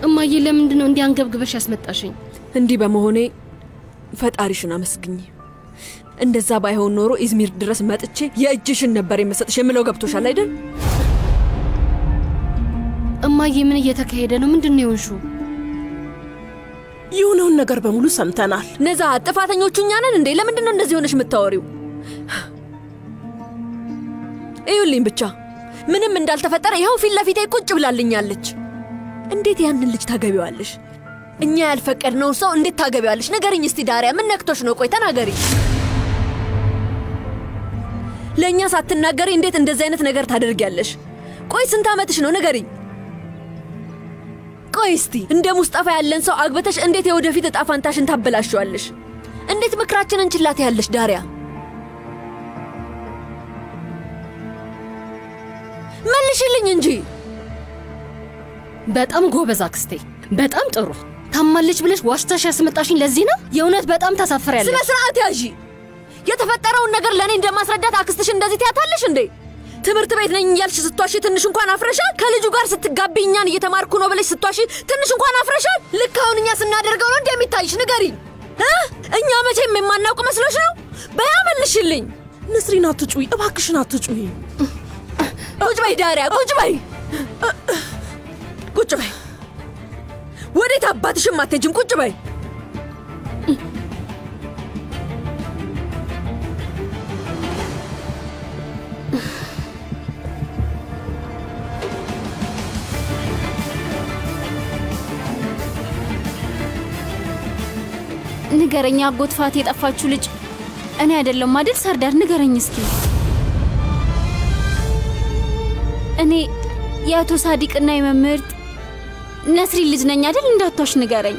እማዬ ለምንድን ነው እንዲህ አንገብግበሽ ያስመጣሽኝ? እንዲህ በመሆኔ ፈጣሪሽን አመስግኝ። እንደዛ ባይሆን ኖሮ ኢዝሚር ድረስ መጥቼ የእጅሽን ነበር የምሰጥሽ የምለው ገብቶሻል አይደል? እማዬ ምን እየተካሄደ ነው? ምንድን ነው የሆንሽው? የሆነውን ነገር በሙሉ ሰምተናል። ነዛ ጥፋተኞቹ እኛ ነን እንዴ? ለምንድን ነው እንደዚህ ሆነሽ የምታወሪው? እዩልኝ ብቻ ምንም እንዳልተፈጠረ ይኸው ፊት ለፊቴ ቁጭ ብላልኛለች። እንዴት ያንን ልጅ ታገቢዋለሽ? እኛ ያልፈቀድነው ሰው እንዴት ታገቢዋለሽ? ንገሪኝ እስቲ ዳሪያ፣ ምን ነክቶሽ ነው? ቆይ ተናገሪ። ለእኛ ሳትናገሪ እንዴት እንደዚህ አይነት ነገር ታደርጊያለሽ? ቆይ ስንት ዓመትሽ ነው? ንገሪኝ። ቆይ እስቲ እንደ ሙስጠፋ ያለን ሰው አግበተሽ እንዴት የወደፊት እጣ ፋንታሽን ታበላሽዋለሽ? እንዴት ምክራችንን ችላት ያለሽ ዳሪያ? መልሽልኝ እንጂ። በጣም ጎበዝ አክስቴ፣ በጣም ጥሩ። ታማለች ብለሽ ዋሽታሽ ያስመጣሽኝ ለዚህ ነው? የእውነት በጣም ታሳፍሪያለሽ። ስነ ስርዓት ያዢ። የተፈጠረውን ነገር ለእኔ እንደማስረዳት አክስትሽ እንደዚህ ትያታለሽ እንዴ? ትምህርት ቤት ነኝ እያልሽ ስትዋሺ ትንሽ እንኳን አፍረሻል? ከልጁ ጋር ስትጋቢ እኛን እየተማርኩ ነው ብለሽ ስትዋሺ ትንሽ እንኳን አፍረሻል? ልክ አሁን እኛ ስናደርገው ነው እንደሚታይሽ? ንገሪኝ። እኛ መቼም የማናውቅ መስሎሽ ነው? በያ መልሽልኝ። ንስሪን አትጩይ እባክሽን፣ አትጩይ። ቁጭ በይ ዳሪያ፣ ቁጭ በይ፣ ቁጭ በይ። ወዴት አባትሽም አትሄጂም? ቁጭ በይ። ንገረኛ። አጎት ፋት የጠፋችው ልጅ እኔ አይደለም አይደል? ሰርዳር ንገረኝ እስኪ። እኔ የአቶ ሳዲቅና የመምህርት ነስሪ ልጅ ነኝ አይደል? እንዳትዋሽ ንገረኝ።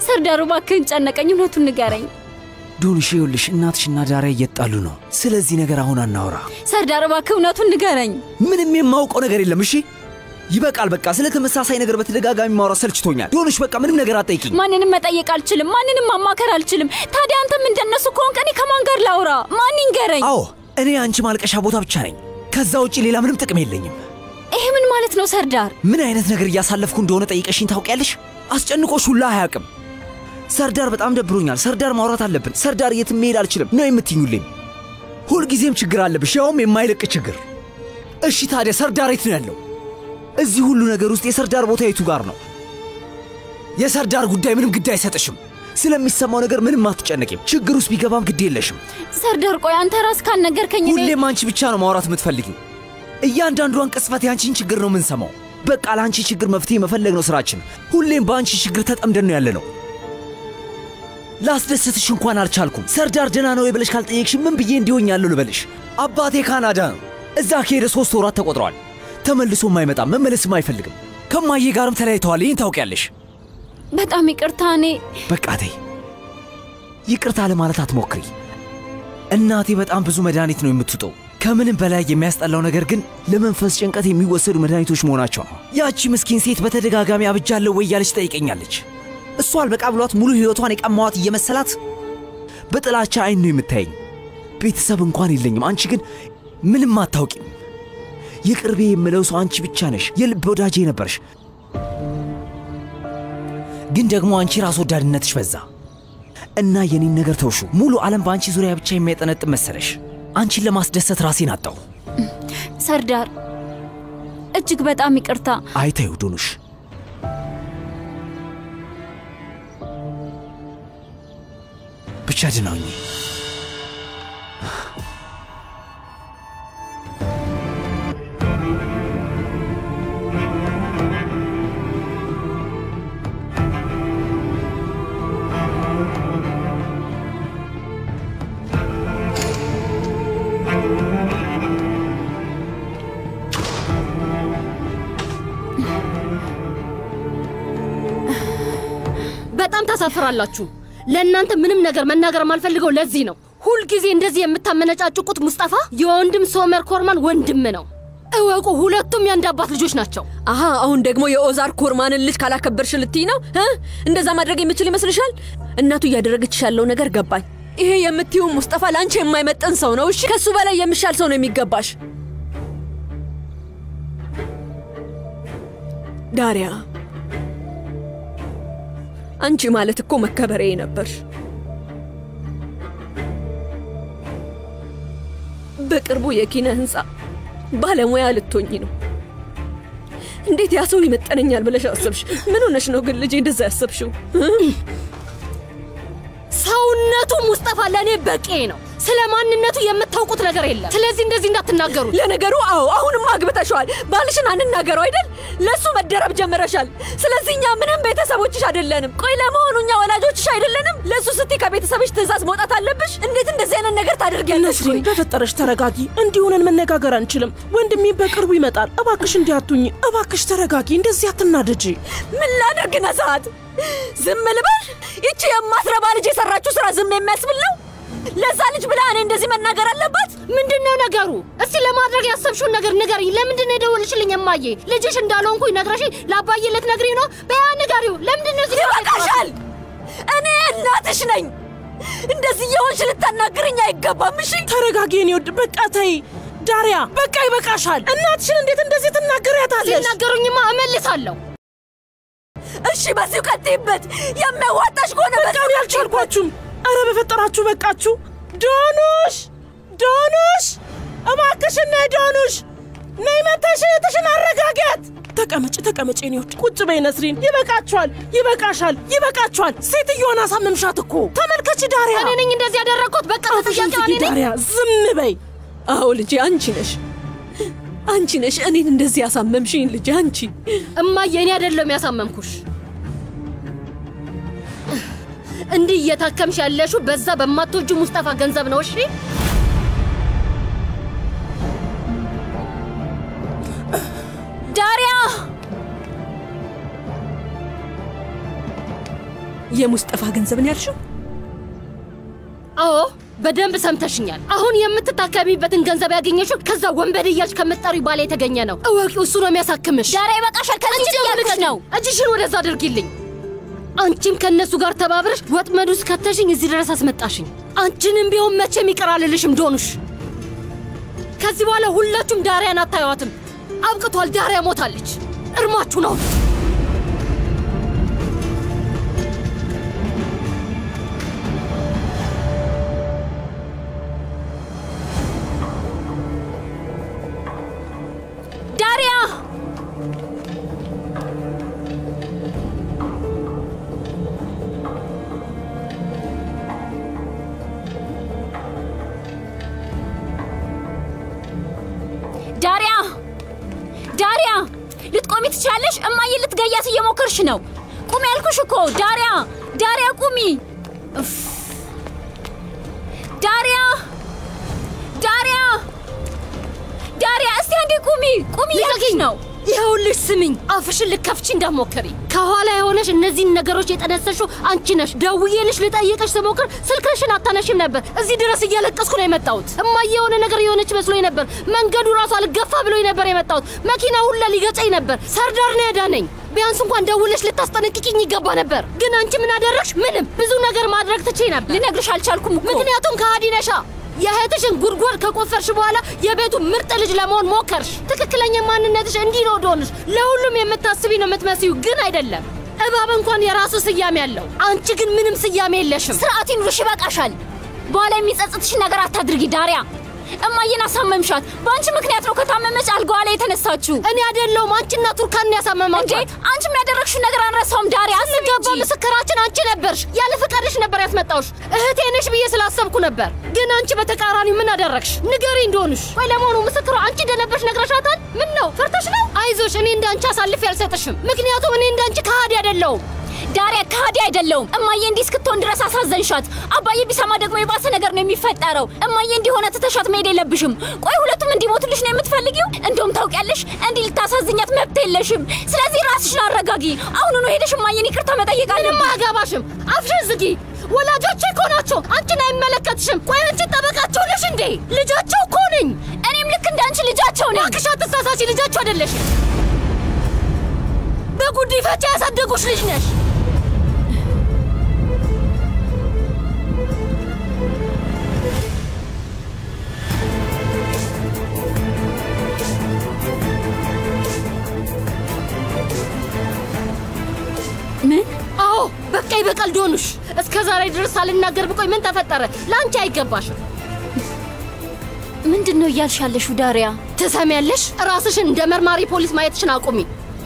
ሰርዳሩ እባክህን ጨነቀኝ፣ እውነቱን ንገረኝ። ዶንሽ ይኸውልሽ፣ እናትሽና ዳሪያ እየጣሉ ነው። ስለዚህ ነገር አሁን አናወራ። ሰርዳር እባክህ እውነቱን ንገረኝ። ምንም የማውቀው ነገር የለም። እሺ ይበቃል። በቃ ስለ ተመሳሳይ ነገር በተደጋጋሚ ማውራት ሰልችቶኛል። ዶንሽ በቃ ምንም ነገር አትጠይቂኝ። ማንንም መጠየቅ አልችልም፣ ማንንም ማማከር አልችልም። ታዲያ አንተም እንደነሱ ከሆንክ እኔ ከማን ጋር ላውራ? ማን ይንገረኝ? አዎ እኔ አንቺ ማልቀሻ ቦታ ብቻ ነኝ። ከዛ ውጪ ሌላ ምንም ጥቅም የለኝም። ይሄ ምን ማለት ነው ሰርዳር? ምን አይነት ነገር እያሳለፍኩ እንደሆነ ጠይቀሽኝ ታውቂያለሽ? አስጨንቆሽ ሁላ አያውቅም። ሰርዳር በጣም ደብሮኛል። ሰርዳር ማውራት አለብን። ሰርዳር የትም መሄድ አልችልም ነው የምትይኙልኝ? ሁልጊዜም ችግር አለብሽ፣ ያውም የማይለቅ ችግር። እሺ ታዲያ ሰርዳር የት ነው ያለው? እዚህ ሁሉ ነገር ውስጥ የሰርዳር ቦታ የቱ ጋር ነው? የሰርዳር ጉዳይ ምንም ግድ አይሰጥሽም። ስለሚሰማው ነገር ምንም አትጨነቂም። ችግር ውስጥ ቢገባም ግድ የለሽም። ሰርዳር ቆይ አንተ ራስ ካልነገርከኝ ሁሌም አንቺ ብቻ ነው ማውራት የምትፈልጊው። እያንዳንዷን ቅጽበት የአንቺን ችግር ነው የምንሰማው። በቃ ለአንቺ ችግር መፍትሄ መፈለግ ነው ስራችን። ሁሌም በአንቺ ችግር ተጠምደን ነው ያለ ነው። ላስደስትሽ እንኳን አልቻልኩም። ሰርዳር ደህና ነው ብለሽ ካልጠየቅሽ ምን ብዬ እንዲሆኛለሁ ልበልሽ? አባቴ ካናዳ ነው። እዛ ከሄደ 3 ወራት ተቆጥረዋል። ተመልሶም አይመጣም፣ መመለስም አይፈልግም። ከማዬ ጋርም ተለያይተዋል። ይህን ታውቂያለሽ። በጣም ይቅርታ። እኔ በቃ ተይ፣ ይቅርታ ለማለት አትሞክሪ። እናቴ በጣም ብዙ መድኃኒት ነው የምትውጠው። ከምንም በላይ የሚያስጠላው ነገር ግን ለመንፈስ ጭንቀት የሚወሰዱ መድኃኒቶች መሆናቸው ነው። ያቺ ምስኪን ሴት በተደጋጋሚ አብጃለሁ ወይ እያለች ጠይቀኛለች። እሷ አልበቃ ብሏት ሙሉ ሕይወቷን የቀማዋት እየመሰላት በጥላቻ አይን ነው የምታየኝ። ቤተሰብ እንኳን የለኝም። አንቺ ግን ምንም አታውቂም። የቅርቤ የምለው ሰው አንቺ ብቻ ነሽ። የልብ ወዳጄ ነበርሽ። ግን ደግሞ አንቺ ራስ ወዳድነትሽ በዛ እና የኔን ነገር ተውሹ። ሙሉ ዓለም በአንቺ ዙሪያ ብቻ የሚያጠነጥም መሰለሽ። አንቺን ለማስደሰት ራሴን አጣሁ። ሰርዳር እጅግ በጣም ይቅርታ። አይተው ዶኑሽ ብቻ ድናውኝ። በጣም ታሳፍራላችሁ። ለእናንተ ምንም ነገር መናገር ማልፈልገው ለዚህ ነው። ሁል ጊዜ እንደዚህ የምታመነጫጭቁት ሙስጠፋ የወንድም ሶመር ኮርማን ወንድም ነው። እወቁ፣ ሁለቱም የአንድ አባት ልጆች ናቸው። አሃ፣ አሁን ደግሞ የኦዛር ኮርማንን ልጅ ካላከበርሽ ልትይ ነው? እንደዛ ማድረግ የምችል ይመስልሻል? እናቱ እያደረገችሽ ያለው ነገር ገባኝ። ይሄ የምትይው ሙስጠፋ ለአንቺ የማይመጠን ሰው ነው። እሺ፣ ከሱ በላይ የሚሻል ሰው ነው የሚገባሽ። ዳሪያ፣ አንቺ ማለት እኮ መከበሬ ነበርሽ። በቅርቡ የኪነ ህንፃ ባለሙያ ልትሆኚ ነው። እንዴት ያ ሰው ይመጠነኛል ብለሽ አሰብሽ? ምን ሆነሽ ነው ግን ልጄ እንደዛ ያሰብሽው? ሰውነቱ ሙስጠፋ ለኔ በቂ ነው። ስለ ማንነቱ የምታውቁት ነገር የለም። ስለዚህ እንደዚህ እንዳትናገሩ። ለነገሩ አዎ፣ አሁንም አግብተሽዋል። ባልሽን አንናገረው አይደል? ለሱ መደረብ ጀመረሻል። ስለዚህ እኛ ምንም ቤተሰቦችሽ አይደለንም። ቆይ ለመሆኑ እኛ ወላጆችሽ አይደለንም? ለሱ ስትይ ከቤተሰብሽ ትእዛዝ መውጣት አለብሽ? እንዴት እንደዚህ አይነት ነገር ታደርጊያለሽ? ነስሪን፣ በፈጠረሽ ተረጋጊ። እንዲሆነን መነጋገር አንችልም። ወንድሜ በቅርቡ ይመጣል። እባክሽ እንዲህ አትሁኚ። እባክሽ ተረጋጊ። እንደዚህ አትናደጂ። ምን ላድርግ ነሳት? ዝም ልበል? ይቺ የማትረባ ልጅ የሰራችው ስራ ዝም የሚያስብል ነው? ለዛ ልጅ ብላ እኔ እንደዚህ መናገር አለባት? ምንድነው ነገሩ? እስቲ ለማድረግ ያሰብሽውን ነገር ንገሪኝ። ለምንድነው የደወልሽልኝ? እማዬ ልጅሽ እንዳልሆንኩኝ ነግረሽ ለአባዬ ልትነግሪው ነው? በያ ንገሪው። ለምንድነው እዚህ? ይበቃሻል። እኔ እናትሽ ነኝ። እንደዚህ የሆንሽ ልታናግርኝ አይገባም። እሺ ተረጋጊ። እኔ ወድ በቃ ተይ ዳሪያ፣ በቃ ይበቃሻል። እናትሽን እንዴት እንደዚህ ትናገሪያታለሽ? ሲናገሩኝማ እመልሳለሁ። እሺ በዚሁ ቀጥይበት። የሚያዋጣሽ ከሆነ በቃ ያልቻልኳችሁም። አረ በፈጠራችሁ በቃችሁ። ዶኑሽ፣ ዶኑሽ፣ እባክሽ ነይ ዶኑሽ፣ ነይ መተሽ እህትሽን አረጋጊያት። ተቀመጪ፣ ተቀመጪ። እኔ ወድ ቁጭ በይ ነስሪን። ይበቃችኋል፣ ይበቃሻል፣ ይበቃችኋል። ሴትዮዋን አሳመምሻት እኮ። ተመልከቺ ዳሪያ፣ እኔ ነኝ እንደዚህ ያደረኩት። በቃ ተጠያቂዋ እኔ ነኝ። ዳሪያ ዝም በይ። አዎ ልጄ፣ አንቺ ነሽ፣ አንቺ ነሽ እኔን እንደዚህ ያሳመምሽኝ ልጄ፣ አንቺ። እማዬ፣ እኔ አይደለም ያሳመምኩሽ። እንዲህ እየታከምሽ ያለሽው በዛ በማትወጁ ሙስጠፋ ገንዘብ ነው። እሺ ዳሪያ፣ የሙስጠፋ ገንዘብ ነው ያልሽው? አዎ በደንብ ሰምተሽኛል። አሁን የምትታከሚበትን ገንዘብ ያገኘሽው ከዛ ወንበዴ እያልሽ ከምትጠሪው ባለ የተገኘ ነው። እወቂው፣ እሱ ነው የሚያሳክምሽ። ዳሪያ ይበቃሻል። ከዚህ እያልኩሽ ነው። እጅሽን ወደዛ አድርጊልኝ። አንቺም ከነሱ ጋር ተባብረሽ ወጥመድ ውስጥ ከተሽኝ እዚህ ድረስ አስመጣሽኝ። አንቺንም ቢሆን መቼም ይቅር አልልሽም ዶኑሽ። ከዚህ በኋላ ሁላችሁም ዳሪያን አታዩዋትም። አብቅቷል። ዳሪያ ሞታለች። እርማችሁ ነው። ዳሪያ፣ ዳሪያ፣ ዳሪያ፣ ልትቆሚ ትችላለሽ? እማዬ ልትገያት እየሞከርሽ ነው። ቁሚ ያልኩሽ እኮ ዳሪያ፣ ዳሪያ ቁሚ። ዳሪያ፣ ዳሪያ፣ ዳሪያ፣ እስቲ አንዴ ቁሚ፣ ቁሚ ያልኩሽ ነው። ይኸውልሽ ስሚኝ፣ አፍሽን ልከፍቺ እንዳትሞክሪ። ከኋላ የሆነሽ እነዚህን ነገሮች የጠነሰሽው አንቺ ነሽ። ደውዬልሽ ልጠይቅሽ ስሞክር ስልክሽን አታነሽም ነበር። እዚህ ድረስ እያለቀስኩ ነው የመጣሁት። እማዬ የሆነ ነገር የሆነች መስሎኝ ነበር። መንገዱ ራሱ አልገፋ ብሎኝ ነበር የመጣሁት። መኪና ሁላ ሊገጨኝ ነበር። ሰርዳር ነው ያዳነኝ። ቢያንስ እንኳን ደውለሽ ልታስጠነቅቂኝ ይገባ ነበር። ግን አንቺ ምን አደረግሽ? ምንም። ብዙ ነገር ማድረግ ትችይ ነበር። ልነግርሽ አልቻልኩም እኮ። ምክንያቱም ከሃዲ ነሻ። የእህትሽን ጉድጓድ ከቆፈርሽ በኋላ የቤቱ ምርጥ ልጅ ለመሆን ሞከርሽ። ትክክለኛ ማንነትሽ እንዲህ ነው ዶኑሽ። ለሁሉም የምታስቢ ነው የምትመስዩ፣ ግን አይደለም። እባብ እንኳን የራሱ ስያሜ ያለው፣ አንቺ ግን ምንም ስያሜ የለሽም። ስርዓት ይኑርሽ። ይበቃሻል። በኋላ የሚጸጽትሽ ነገር አታድርጊ ዳሪያ። እማዬን አሳመምሻት። በአንቺ ምክንያት ነው ከታመመች አልጋዋ ላይ የተነሳችው። እኔ አይደለሁም አንቺና ቱርካን ያሳመማችኋት። እንዴ አንቺም ያደረግሽው ነገር አንረሳውም ዳሪያ። አስገባ ምስክራችን አንቺ ነበርሽ። ያለ ፍቃድሽ ነበር ያስመጣውሽ። እህቴ ነሽ ብዬ ስላሰብኩ ነበር። ግን አንቺ በተቃራኒው ምን አደረግሽ? ንገሪ እንደሆንሽ። ወይ ለመሆኑ ምስክሯ አንቺ እንደነበርሽ ነግረሻታል? ምን ነው ፈርተሽ ነው? አይዞሽ እኔ እንዳንቺ አሳልፌ አልሰጥሽም። ምክንያቱም እኔ እንዳንቺ ከሃዲ አይደለሁም። ዳሪያ ከሃዲ አይደለሁም። እማዬ እንዲህ እስክትሆን ድረስ አሳዘንሻት። አባዬ ቢሰማ ደግሞ የባሰ ነገር ነው የሚፈጠረው። እማዬ እንዲሆነ ትተሻት መሄድ የለብሽም። ቆይ ሁለቱም እንዲሞቱልሽ ነው የምትፈልጊው? እንደውም ታውቂያለሽ እንዲህ ልታሳዝኛት መብት የለሽም። ስለዚህ ራስሽን አረጋጊ። አሁኑኑ ሄደሽ እማዬን ይቅርታ መጠየቅ አለብሽ። ምንም አያገባሽም። አፍሽን ዝጊ። ወላጆቼ እኮ ናቸው። አንቺን አይመለከትሽም። ቆይ አንቺ ጠበቃቸው ነሽ እንዴ? ልጃቸው እኮ ነኝ። እኔም ልክ እንዳንቺ ልጃቸው ነኝ። እባክሽ አትሳሳቺ። ልጃቸው አይደለሽም። በጉዲፈቻ ያሳደጉሽ ልጅ ነሽ። ምን? አዎ በቃ ይበቃል ዶኑሽ። እስከ ዛሬ ድረስ ሳልናገር ብቆይ ምን ተፈጠረ? ለአንቺ አይገባሽም። ምንድነው እያልሽ ያለሽው ዳሪያ? ትሰሚያለሽ? ራስሽን እንደ መርማሪ ፖሊስ ማየትሽን አቁሚ።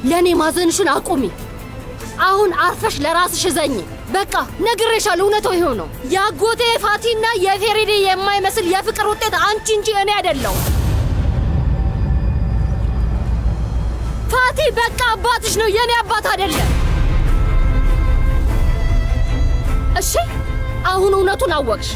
ለኔ ማዘንሽን አቁሚ። አሁን አርፈሽ ለራስሽ ዘኝ። በቃ ነግሬሻለሁ። እውነታው ይሄው ነው። ያጎቴ ፋቲና የፌሬዴ የማይመስል የፍቅር ውጤት አንቺ እንጂ እኔ አይደለሁ። ፋቲ በቃ አባትሽ ነው፣ የኔ አባት አይደለም። እሺ አሁን እውነቱን አወቅሽ።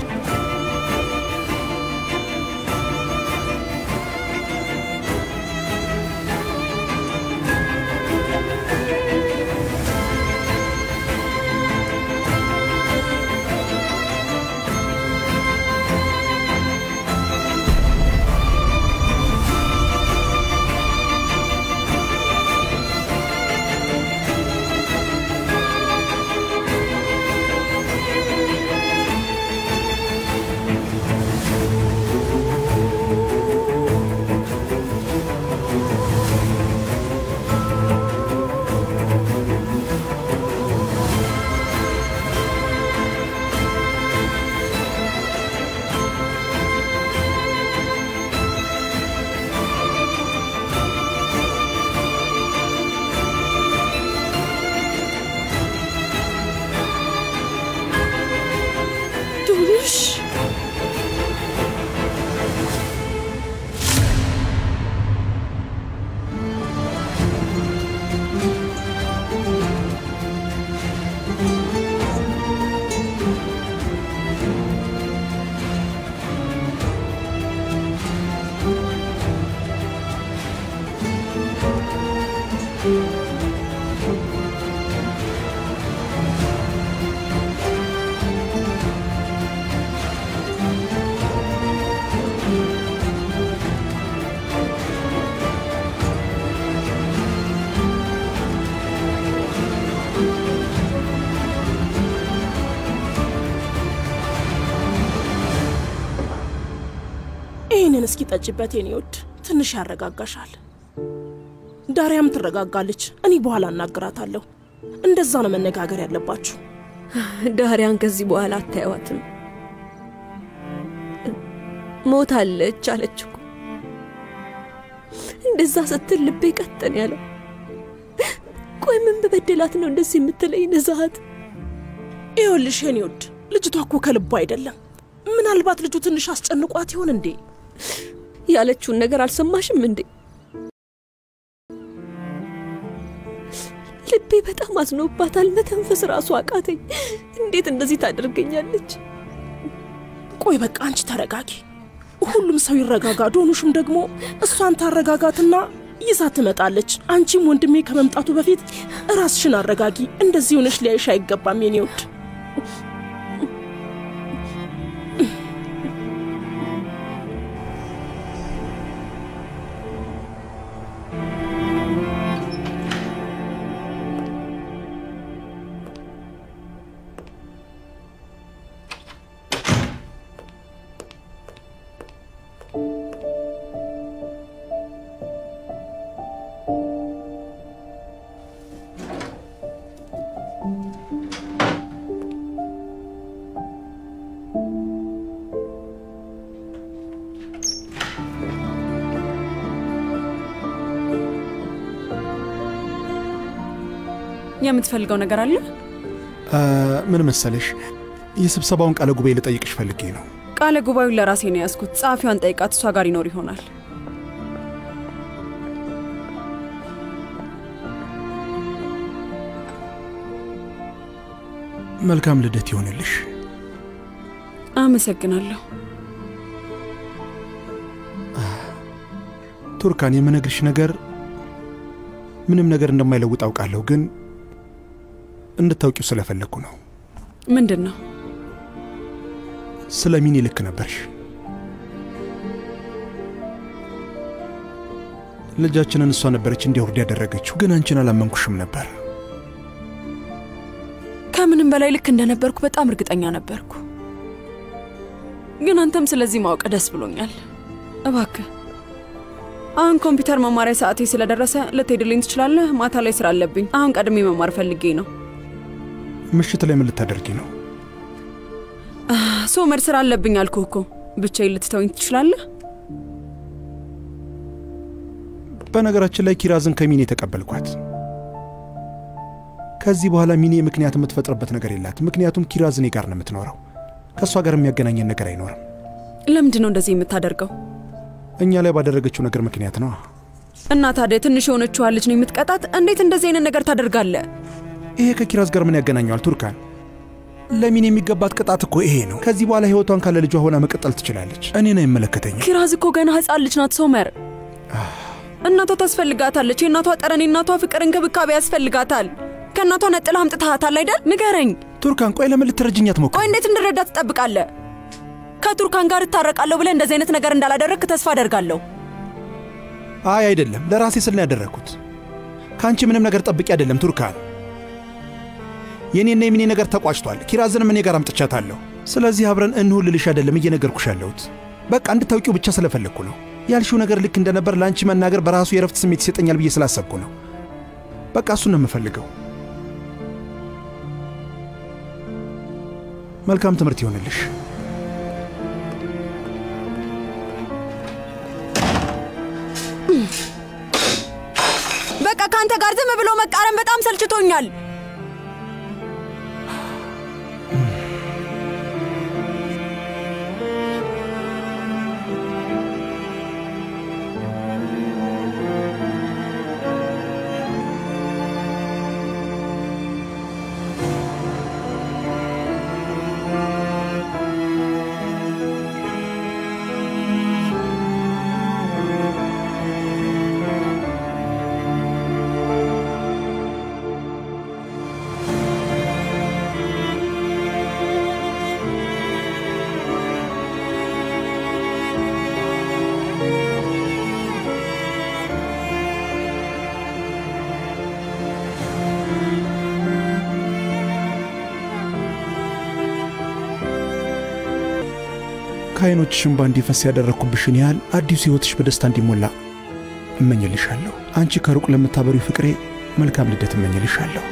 ይህንን እስኪ ጠጭበት የኔ ውድ፣ ትንሽ ያረጋጋሻል። ዳሪያም ትረጋጋለች። እኔ በኋላ እናግራታለሁ። እንደዛ ነው መነጋገር ያለባችሁ። ዳሪያን ከዚህ በኋላ አታዩዋትም። ሞታለች አለች እኮ። እንደዛ ስትል ልቤ ቀጠን ያለው። ቆይ ምን በበደላት ነው እንደዚህ የምትለኝ ንዛሃት? ይኸውልሽ የኔ ውድ፣ ልጅቷ እኮ ከልቧ አይደለም። ምናልባት ልጁ ትንሽ አስጨንቋት ይሆን እንዴ? ያለችውን ነገር አልሰማሽም እንዴ? ልቤ በጣም አዝኖባታል። መተንፈስ ራሱ አቃተኝ። እንዴት እንደዚህ ታደርገኛለች? ቆይ በቃ አንቺ ተረጋጊ። ሁሉም ሰው ይረጋጋ። ዶኑሽም ደግሞ እሷን ታረጋጋትና ይዛ ትመጣለች። አንቺም ወንድሜ ከመምጣቱ በፊት ራስሽን አረጋጊ። እንደዚህ ሆነሽ ሊያይሽ አይገባም የኔ ውድ። የምትፈልገው ነገር አለ? ምን መሰለሽ የስብሰባውን ቃለ ጉባኤ ልጠይቅሽ ፈልጌ ነው። ቃለ ጉባኤውን ለራሴ ነው ያስኩት። ጸሐፊዋን ጠይቃት፣ እሷ ጋር ይኖር ይሆናል። መልካም ልደት ይሆንልሽ። አመሰግናለሁ። ቱርካን የምነግርሽ ነገር ምንም ነገር እንደማይለውጥ አውቃለሁ፣ ግን እንድታውቂው ስለፈለኩ ነው። ምንድነው? ስለ ሚኒ ልክ ነበርሽ። ልጃችንን እሷ ነበረች እንዲወርድ ያደረገችው፣ ግን አንቺን አላመንኩሽም ነበር። ከምንም በላይ ልክ እንደነበርኩ በጣም እርግጠኛ ነበርኩ። ግን አንተም ስለዚህ ማወቅ ደስ ብሎኛል። እባክህ አሁን ኮምፒውተር መማሪያ ሰዓቴ ስለደረሰ ልትሄድልኝ ትችላለህ? ማታ ላይ ስራ አለብኝ። አሁን ቀድሜ መማር ፈልጌ ነው። ምሽት ላይ ምን ልታደርጊ ነው? ሶመር ስራ አለብኝ አልኩህ እኮ። ብቻዬን ልትተውኝ ትችላለህ? በነገራችን ላይ ኪራዝን ከሚኔ ተቀበልኳት። ከዚህ በኋላ ሚኔ ምክንያት የምትፈጥርበት ነገር የላት። ምክንያቱም ኪራዝ እኔ ጋር ነው የምትኖረው። ከእሷ ጋር የሚያገናኘን ነገር አይኖርም። ለምንድን ነው እንደዚህ የምታደርገው? እኛ ላይ ባደረገችው ነገር ምክንያት ነው። እና ታዲያ ትንሽ የሆነችዋ ልጅ ነው የምትቀጣት? እንዴት እንደዚህ አይነት ነገር ታደርጋለህ? ይሄ ከኪራዝ ጋር ምን ያገናኘዋል? ቱርካን ለሚኔ የሚገባት ቅጣት እኮ ይሄ ነው። ከዚህ በኋላ ህይወቷን ካለ ልጇ ሆና መቀጠል ትችላለች። እኔን አይመለከተኝም። ኪራዝ እኮ ገና ህፃን ልጅ ናት ሶመር። እናቷ ታስፈልጋታለች። የእናቷ ጠረን፣ የእናቷ ፍቅር፣ እንክብካቤ ያስፈልጋታል። ከእናቷ ነጥላ አምጥተሃታል አይደል? ንገረኝ ቱርካን። ቆይ ለምን ልትረጅኝ አትሞክሪ? ቆይ እንዴት እንድረዳ ትጠብቃለህ? ከቱርካን ጋር እታረቃለሁ ብለህ እንደዚህ አይነት ነገር እንዳላደረግክ ተስፋ አደርጋለሁ። አይ አይደለም፣ ለራሴ ስል ነው ያደረግኩት። ከአንቺ ምንም ነገር ጠብቄ አይደለም ቱርካን። የኔና የሚኔ ነገር ተቋጭቷል። ኪራዝንም እኔ ጋር አምጥቻታለሁ። ስለዚህ አብረን እንሁን ልልሽ አይደለም እየነገርኩሽ ያለሁት። በቃ እንድታውቂው ብቻ ስለፈለግኩ ነው። ያልሽው ነገር ልክ እንደነበር ለአንቺ መናገር በራሱ የረፍት ስሜት ይሰጠኛል ብዬ ስላሰብኩ ነው። በቃ እሱን ነው የምፈልገው። መልካም ትምህርት ይሆንልሽ። በቃ ካንተ ጋር ዝም ብሎ መቃረም በጣም ሰልችቶኛል። ከዓይኖችሽ እንባ እንዲፈስ ያደረግኩብሽን ያህል አዲሱ ሕይወትሽ በደስታ እንዲሞላ እመኝልሻለሁ። አንቺ ከሩቅ ለምታበሪው ፍቅሬ መልካም ልደት እመኝልሻለሁ።